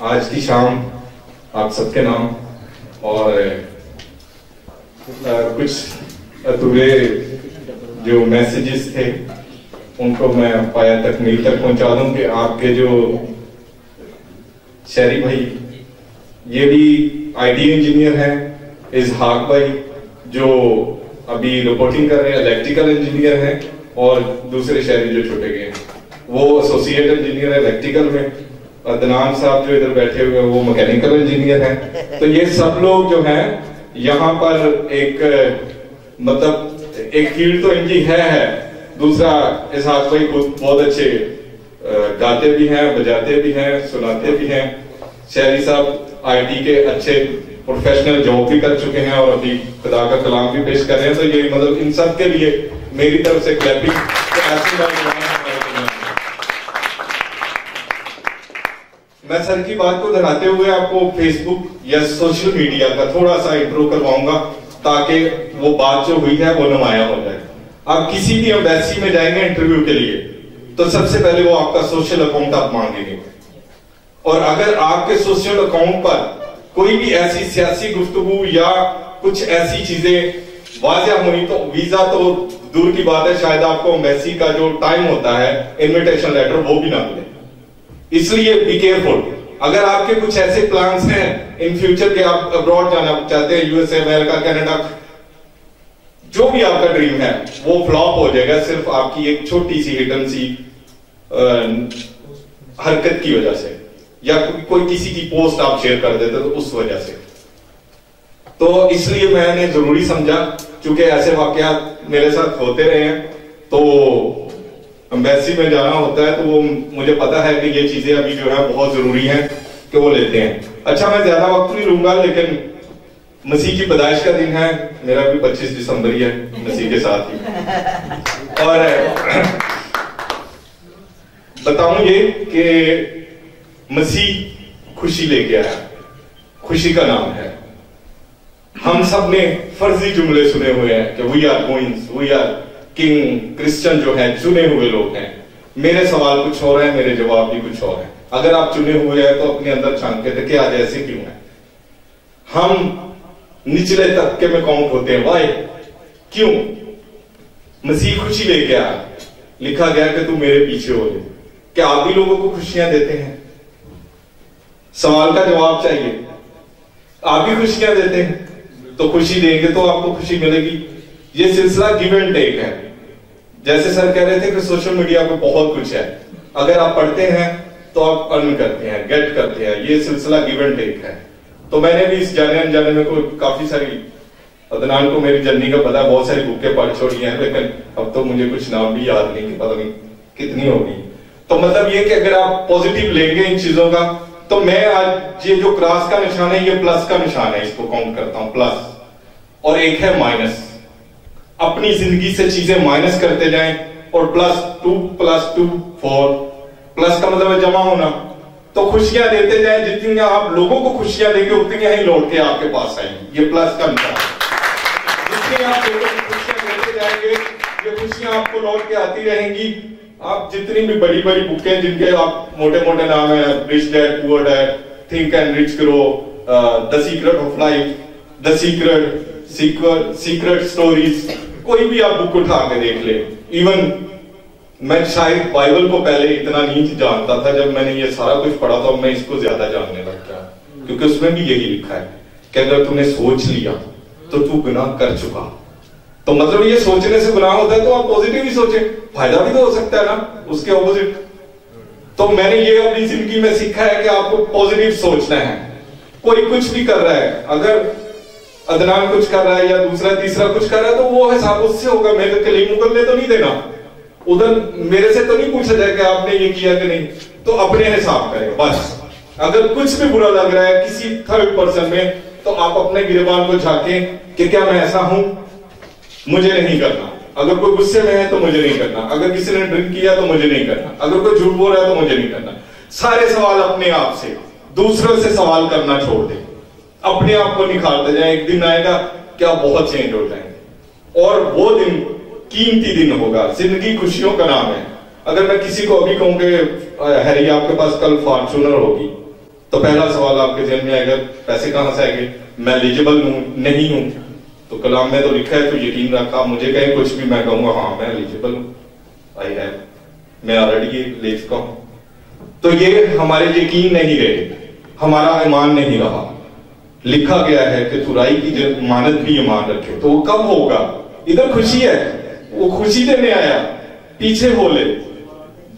آج کی شام آپ سب کے نام اور کچھ ادھورے جو میسیجز تھے ان کو میں پایا تکمیل تک پہنچا دوں کہ آپ کے جو شہری بھائی یہ بھی آئی ٹی انجینئر ہیں، اسحاق بھائی جو ابھی رپورٹنگ کر رہے ہیں الیکٹریکل انجینئر ہیں، اور دوسرے شہری جو چھوٹے گئے ہیں وہ ایسوسیٹ انجینئر ہے الیکٹریکل میں، عدنان صاحب جو ادھر بیٹھے ہوئے ہیں وہ میکینیکل انجینئر ہیں. تو یہ سب لوگ جو ہیں یہاں پر ایک مطلب ایک فیلڈ تو ان کی ہے. دوسرا اسحاق بھائی بہت اچھے گاتے بھی ہیں، بجاتے بھی ہیں، سناتے بھی ہیں. شہری صاحب آئی ٹی کے اچھے پروفیشنل جاب بھی کر چکے ہیں اور ابھی خدا کا کلام بھی پیش کر رہے ہیں. تو یہ مطلب ان سب کے لیے میری طرف سے کلیپنگ. میں سر کی بات کو دہراتے ہوئے آپ کو فیس بک یا سوشل میڈیا کا تھوڑا سا انٹرو کرواؤں گا تاکہ وہ بات جو ہوئی ہے وہ نمایاں ہو جائے. آپ کسی بھی ایمبیسی میں جائیں گے انٹرویو کے لیے تو سب سے پہلے وہ آپ کا سوشل اکاؤنٹ آپ مانگیں گے، اور اگر آپ کے سوشل اکاؤنٹ پر کوئی بھی ایسی سیاسی گفتگو یا کچھ ایسی چیزیں واضح ہونی تو ویزا تو دور کی بات ہے، شاید آپ کو ایمبیسی کا جو ٹائم ہوتا ہے انویٹیشن لیٹر وہ بھی نہ ملے. اس لیے بی کیئرفل. اگر آپ کے کچھ ایسے پلانز ہیں ان فیوچر کے، آپ ابراڈ جانا چاہتے ہیں، U S A, America, Canada, جو بھی آپ کا ڈریم ہے وہ فلاپ ہو جائے گا صرف آپ کی ایک چھوٹی سی ہڈن سی حرکت کی وجہ سے، یا کوئی کسی کی پوسٹ آپ شیئر کر دیتے تو اس وجہ سے. تو اس لیے میں نے ضروری سمجھا، چونکہ ایسے واقعات میرے ساتھ ہوتے رہے ہیں تو ایمبیسی میں جانا ہوتا ہے تو وہ مجھے پتا ہے کہ یہ چیزیں ابھی جو ہے بہت ضروری ہیں کہ وہ لیتے ہیں. اچھا میں زیادہ وقت نہیں لوں گا، لیکن مسیح کی پیدائش کا دن ہے، میرا بھی 25 دسمبر ہی ہے مسیح کے ساتھ ہی. اور بتاؤں یہ کہ مسیح خوشی لے کے آیا، خوشی کا نام ہے. ہم سب نے فرضی جملے سنے ہوئے ہیں کہ we are queens, we are king. Christian جو ہیں چنے ہوئے لوگ ہیں. میرے سوال کچھ اور ہیں، میرے جواب بھی کچھ اور ہیں. اگر آپ چنے ہوئے ہیں تو اپنے اندر چھان کے دیکھیں آج ایسے کیوں ہیں. ہم نچلے طبقے میں کاؤنٹ ہوتے ہیں، وائی؟ کیوں؟ مسیح خوشی لے کے آیا. لکھا گیا کہ تم میرے پیچھے ہو جائے. کیا آپ بھی لوگوں کو خوشیاں دیتے ہیں؟ سوال کا جواب چاہیے. آپ بھی خوشیاں دیتے ہیں تو خوشی دیں گے تو آپ کو خوشی ملے گی. یہ سلسلہ گیو اینڈ ٹیک ہے. جیسے سر کہہ رہے تھے کہ سوشل میڈیا پہ بہت کچھ ہے، اگر آپ پڑھتے ہیں تو آپ ارن کرتے ہیں، گیٹ کرتے ہیں. یہ سلسلہ گیو اینڈ ٹیک ہے. تو میں نے بھی اس جانے انجانے میں کافی ساری، عدنان کو میری جرنی کا پتا، بہت ساری بکیں پڑھ چھوڑی ہیں، لیکن اب تو مجھے کچھ نام بھی یاد نہیں کہ پتہ نہیں کتنی ہوگی. تو مطلب یہ کہ اگر آپ پوزیٹیو لیں گے ان چیزوں کا، تو میں آج یہ جو کراس کا نشان ہے یہ پلس کا نشان ہے، اس کو کاؤنٹ کرتا ہوں پلس، اور ایک ہے مائنس. اپنی زندگی سے چیزیں مائنس کرتے جائیں، اور +2 +2 4، پلس کا مطلب ہے جمع ہونا. تو خوشیاں دیتے جائیں، جتنی آپ لوگوں کو خوشیاں دیں گے اتنی ہی لوٹ کے آپ کے پاس آئیں گی. یہ پلس کا نشان ہے. جتنی آپ لوگوں کو خوشیاں دیتے جائیں گے یہ خوشیاں آپ کو لوٹ کے آتی رہیں گی. آپ جتنی بھی بڑی بڑی بکیں جن کے آپ موٹے موٹے نام ہیں، rich dad poor dad, think and rich grow, the secret of life, the secret stories, کوئی بھی آپ بک اٹھا کے دیکھ لیں. ایون میں شاید بائبل کو پہلے اتنا نہیں جانتا تھا، جب میں نے یہ سارا کچھ پڑھا تو میں اس کو زیادہ جاننے لگ گیا، کیونکہ اس میں بھی یہی لکھا ہے کہ اگر تم نے سوچ لیا تو تو گناہ کر چکا. تو مطلب یہ سوچنے سے گناہ ہوتا ہے تو آپ پوزیٹیو ہی سوچیں، فائدہ بھی تو ہو سکتا ہے نا اس کے اپوزٹ. تو میں نے یہ اپنی زندگی میں سیکھا ہے کہ آپ کو پوزیٹیو سوچنا ہے. کوئی کچھ بھی کر رہا ہے، اگر عدنان کچھ کر رہا ہے یا دوسرا تیسرا کچھ کر رہا ہے تو وہ حساب اس سے ہوگا. میرے کلیم مغل تو نہیں دینا، ادھر میرے سے تو نہیں پوچھا جائے کہ آپ نے یہ کیا کہ نہیں. تو اپنے حساب کریں بس. اگر کچھ بھی برا لگ رہا ہے کسی تھرڈ پرسن میں تو آپ اپنے گریبان کو جھانکیں کہ کیا میں ایسا ہوں؟ مجھے نہیں کرنا. اگر کوئی غصے میں ہے تو مجھے نہیں کرنا. اگر کسی نے ڈرنک کیا تو مجھے نہیں کرنا. اگر کوئی جھوٹ بول رہا ہے تو مجھے نہیں کرنا. سارے سوال اپنے آپ سے، دوسروں سے سوال کرنا چھوڑ دیں. اپنے آپ کو نکھارتے جائیں. ایک دن آئے گا کہ آپ بہت چینج ہو جائیں گے، اور وہ دن قیمتی دن ہوگا. زندگی خوشیوں کا نام ہے. اگر میں کسی کو ابھی کہوں کہ ہیری آپ کے پاس کل فارچونر ہوگی تو پہلا سوال آپ کے ذہن میں آئے گا پیسے کہاں سے آئیں گے، میں ایلیجبل ہوں نہیں ہوں؟ تو کلام میں تو لکھا ہے تو یقین رکھا، مجھے کہیں کچھ بھی میں کہوں گا ہاں میں ایلیجبل ہوں، آئی ہیو، میں آلریڈی یہ لے چکا ہوں. تو یہ ہمارے یقین نہیں رہے، ہمارا ایمان نہیں رہا. لکھا گیا ہے کہ ترائی کی ضمانت بھی ایمان رکھے. تو وہ کب ہوگا؟ ادھر خوشی ہے، وہ خوشی دینے آیا، پیچھے ہو لے،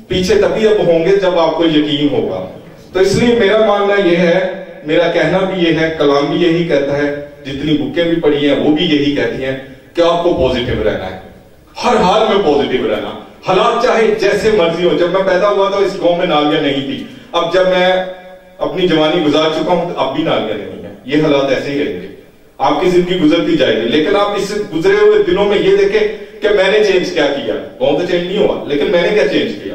پیچھے تبھی اب ہوں گے جب آپ کو یقین ہوگا. تو اس لیے میرا ماننا یہ ہے، میرا کہنا بھی یہ ہے، کلام بھی یہی کہتا ہے، جتنی بکیں بھی پڑھی ہیں وہ بھی یہی کہتی ہیں کہ آپ کو پوزیٹیو رہنا ہے، ہر حال میں پوزیٹیو رہنا، حالات چاہے جیسے مرضی ہو. جب میں پیدا ہوا تو اس گاؤں میں نالیاں نہیں تھی، اب جب میں اپنی جوانی گزار چکا ہوں تو اب بھی نالیاں نہیں ہیں. یہ حالات ایسے ہی رہیں گے، آپ کی زندگی گزرتی جائے گی. لیکن آپ اس گزرے ہوئے دنوں میں یہ دیکھیں کہ میں نے چینج کیا کیا. گاؤں تو چینج نہیں ہوا، لیکن میں نے کیا چینج کیا،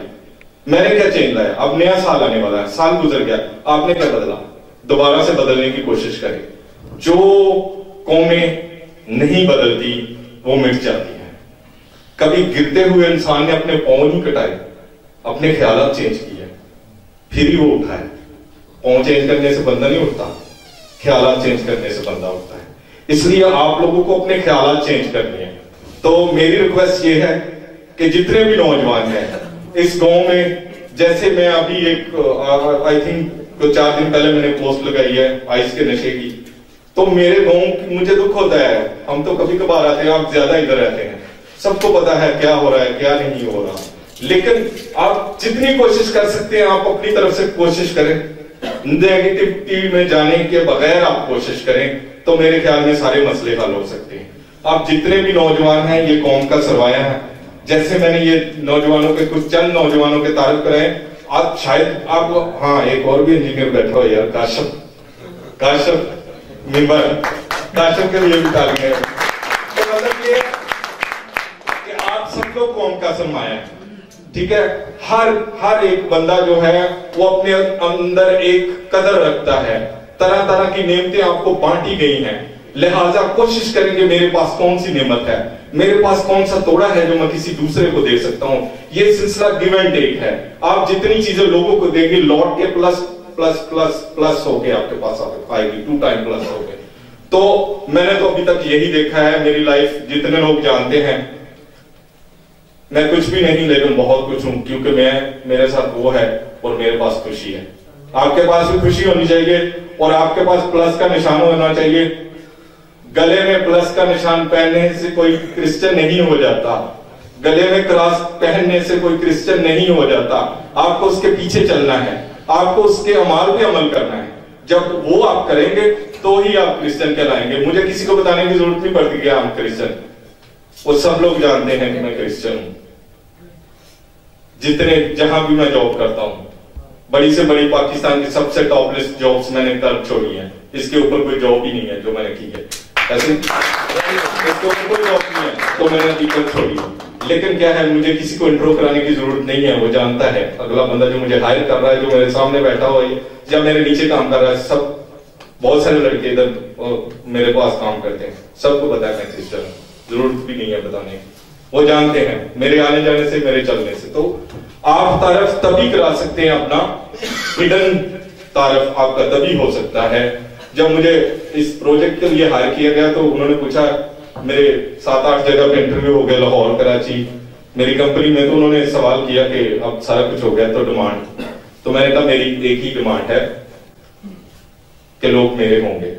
میں نے کیا چینج لایا. اب نیا سال آنے والا ہے، سال گزر گیا، آپ نے کیا بدلا؟ دوبارہ سے بدلنے کی کوشش کریں. جو قومیں نہیں بدلتی وہ مٹ جاتی ہیں. کبھی گرتے ہوئے انسان نے اپنے پاؤں نہیں کٹائے، اپنے خیالات چینج کیے، پھر ہی وہ اٹھائے. پاؤں چینج کرنے سے بندہ نہیں اٹھتا، خیالات چینج کرنے سے بندہ اٹھتا ہے. اس لیے آپ لوگوں کو اپنے خیالات چینج کرنے ہیں. تو میری ریکویسٹ یہ ہے کہ جتنے بھی نوجوان ہیں اس گاؤں میں، جیسے میں ابھی ایک آئی تھنک 4 دن پہلے میں نے پوسٹ لگائی ہے آئس کے نشے کی، تو میرے گاؤں مجھے دکھ ہوتا ہے. ہم تو کبھی کبھار آتے ہیں، آپ زیادہ ادھر رہتے ہیں، سب کو پتا ہے کیا ہو رہا ہے کیا نہیں ہو رہا. لیکن آپ جتنی کوشش کر سکتے ہیں آپ اپنی طرف سے کوشش کریں، نیگیٹیوٹی میں جانے کے بغیر آپ کوشش کریں تو میرے خیال میں سارے مسئلے حل ہو سکتے ہیں. آپ جتنے بھی نوجوان ہیں یہ قوم کا سرمایہ ہے. جیسے میں نے یہ نوجوانوں کے کچھ چند نوجوانوں کے تعارف کرائے، آپ شاید آپ ہاں ایک اور بھی انجینئر بیٹھا ہو یار، کاشف ممبر، کاشف کے لیے بھی تعلیم ہے. تو مطلب یہ کہ آپ سب لوگ قوم کا سرمایہ ہے، ٹھیک ہے. ہر ایک بندہ جو ہے وہ اپنے اندر ایک قدر رکھتا ہے، طرح طرح کی نعمتیں آپ کو بانٹی گئی ہیں. لہٰذا کوشش کریں گے میرے پاس کون سی نعمت ہے، میرے پاس کون سا توڑا ہے جو میں کسی دوسرے کو دے سکتا ہوں. یہ سلسلہ گیو اینڈ ٹیک ہے. آپ جتنی چیزیں لوگوں کو دیں گے لوٹ کے پلس پلس پلس پلس ہو کے آپ کے پاس آئے گی، 2 ٹائم پلس ہو کے. تو میں نے تو ابھی تک یہی دیکھا ہے. میری لائف جتنے لوگ جانتے ہیں میں کچھ بھی نہیں لیکن بہت کچھ ہوں، کیونکہ میرے ساتھ وہ ہے اور میرے پاس خوشی ہے. آپ کے پاس بھی خوشی ہونی چاہیے اور آپ کے پاس پلس کا نشان ہونا چاہیے. گلے میں پلس کا نشان پہننے سے کوئی کرسچن نہیں ہو جاتا، گلے میں کراس پہننے سے کوئی کرسچن نہیں ہو جاتا. آپ کو اس کے پیچھے چلنا ہے، آپ کو اس کے اعمال پہ عمل کرنا ہے. جب وہ آپ کریں گے تو ہی آپ کرسچن کہلائیں گے. مجھے کسی کو بتانے کی ضرورت نہیں پڑتی کہ ہم کرسچن، وہ سب لوگ جانتے ہیں کہ میں کرسچن ہوں. جتنے جہاں بھی میں جاب کرتا ہوں، بڑی سے بڑی پاکستان کی سب سے ٹاپ لسٹ جابس میں نے کر چھوڑی ہیں. اس کے اوپر کوئی جاب ہی نہیں ہے جو میں نے کی ہے، ایسے اس کے اوپر کوئی جاب نہیں ہے تو میں نے کر چھوڑی ہے. لیکن کیا ہے، مجھے کسی کو انٹرو کرانے کی ضرورت نہیں ہے. وہ جانتا ہے اگلا بندہ جو مجھے ہائر کر رہا ہے، جو میرے سامنے بیٹھا ہوا ہے یا میرے نیچے کام کر رہا ہے، سب بہت سارے لڑکے ادھر میرے پاس کام کرتے ہیں، سب کو پتا ہے میں کرسچن ہوں، ضرورت بھی نہیں ہے بتانے کی. وہ جانتے ہیں میرے آنے جانے سے، میرے چلنے سے. تو آپ تعارف تبھی کرا سکتے ہیں، اپنا ہڈن تعارف آپ کا تبھی ہو سکتا ہے. جب مجھے اس پروجیکٹ کے لیے ہائر کیا گیا تو انہوں نے پوچھا، میرے 7-8 جگہ پہ انٹرویو ہو گئے، لاہور، کراچی، میری کمپنی میں. تو انہوں نے سوال کیا کہ اب سارا کچھ ہو گیا تو ڈیمانڈ. تو میں نے کہا میری ایک ہی ڈیمانڈ ہے کہ لوگ میرے ہوں گے.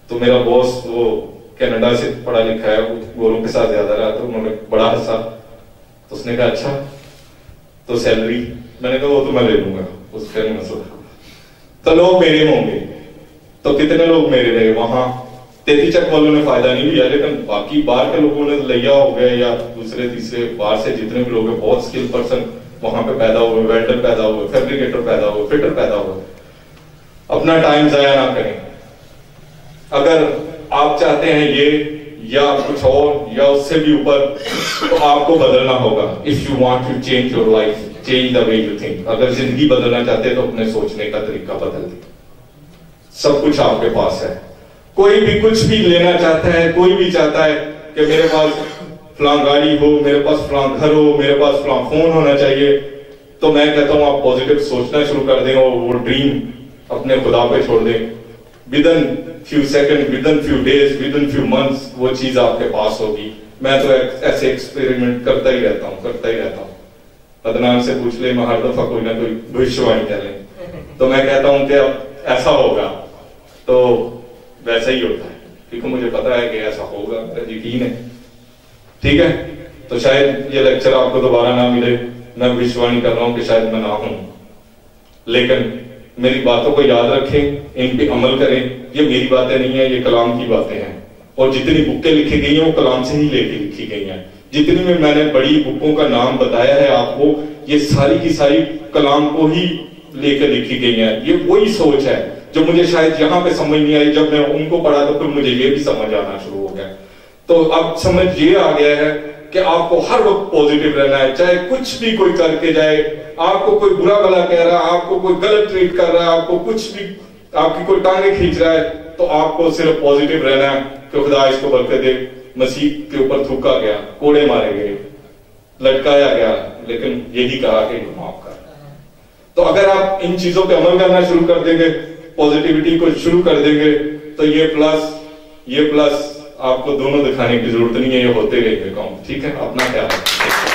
تو میرا باس وہ کینیڈا سے پڑھا لکھا ہے، گوروں کے ساتھ زیادہ رہا، تو انہوں نے بڑا ہنسا. تو اس نے کہا اچھا تو سیلری؟ میں نے کہا وہ تو میں لے لوں گا، اس کا نہیں مسئلہ. تو لوگ میرے ہوں گے. تو کتنے لوگ میرے رہے وہاں؟ 33 چک والوں نے فائدہ نہیں لیا، لیکن باقی باہر کے لوگوں نے لیا ہو گئے یا دوسرے تیسرے باہر سے جتنے بھی لوگ ہیں، بہت اسکل پرسن وہاں پہ پیدا ہوئے، ویلڈر پیدا ہوئے، فیبریکیٹر پیدا ہوئے، فٹر پیدا ہوئے. اپنا ٹائم ضائع نہ کریں. اگر آپ چاہتے ہیں یہ یا کچھ اور یا اس سے بھی اوپر، تو آپ کو بدلنا ہوگا. If you want to change your life, change the way you think. اگر زندگی بدلنا چاہتے تو اپنے سوچنے کا طریقہ بدل دیں. سب کچھ آپ کے پاس ہے. کوئی بھی کچھ بھی لینا چاہتا ہے، کوئی بھی چاہتا ہے کہ میرے پاس فلاں گاڑی ہو، میرے پاس فلاں گھر ہو، میرے پاس فلاں فون ہونا چاہیے. تو میں کہتا ہوں آپ پازیٹیو سوچنا شروع کر دیں اور وہ ڈریم اپنے خدا پہ چھوڑ دیں. ودن فیو سیکنڈ, ودن فیو ڈیز, ودن فیو منتھس وہ چیز آپ کے پاس ہوگی. میں تو ایسے ایکسپیریمنٹ کرتا ہی رہتا ہوں. عدنان سے پوچھ لیں, میں ہر دفعہ کوئی نہ کوئی بھوشیوانی کہہ لیں, تو میں کہتا ہوں کہ اب ایسا ہوگا تو ویسا ہی ہوتا ہے, کیونکہ مجھے پتا ہے کہ ایسا ہوگا, میرا یقین ہے. ٹھیک ہے, تو شاید یہ لیکچر آپ کو دوبارہ نہ ملے, میں بھوشیوانی کر رہا ہوں کہ شاید میں نہ ہوں, لیکن میری باتوں کو یاد رکھیں, ان پہ عمل کریں. یہ میری باتیں نہیں ہیں, یہ کلام کی باتیں ہیں, اور جتنی بکیں لکھی گئی ہیں وہ کلام سے ہی لے کے لکھی گئی ہیں. جتنی میں نے بڑی بکوں کا نام بتایا ہے آپ کو, یہ ساری کی ساری کلام کو ہی لے کے لکھی گئی ہیں. یہ وہی سوچ ہے جو مجھے شاید یہاں پہ سمجھ نہیں آئی, جب میں ان کو پڑھا تو پھر مجھے یہ بھی سمجھ آنا شروع ہو گیا. تو اب سمجھ یہ آ گیا ہے کہ آپ کو ہر وقت پازیٹیو رہنا ہے, چاہے کچھ بھی کوئی کر کے جائے, آپ کو کوئی برا بھلا کہہ رہا ہے, آپ کو کوئی غلط ٹریٹ کر رہا ہے, آپ کو کچھ بھی, آپ کی کوئی ٹانگیں کھینچ رہا ہے, تو آپ کو صرف پازیٹیو رہنا ہے کہ خدا اس کو برکت دے. مسیح کے اوپر تھوکا گیا, کوڑے مارے گئے, لٹکایا گیا, لیکن یہی کہا کہ معاف کر. تو اگر آپ ان چیزوں پہ عمل کرنا شروع کر دیں گے, پازیٹیوٹی کو شروع کر دیں گے, تو یہ پلس آپ کو دونوں دکھانے کی ضرورت نہیں ہے, یہ ہوتے رہیں گے کام. ٹھیک ہے, اپنا خیال رکھیں.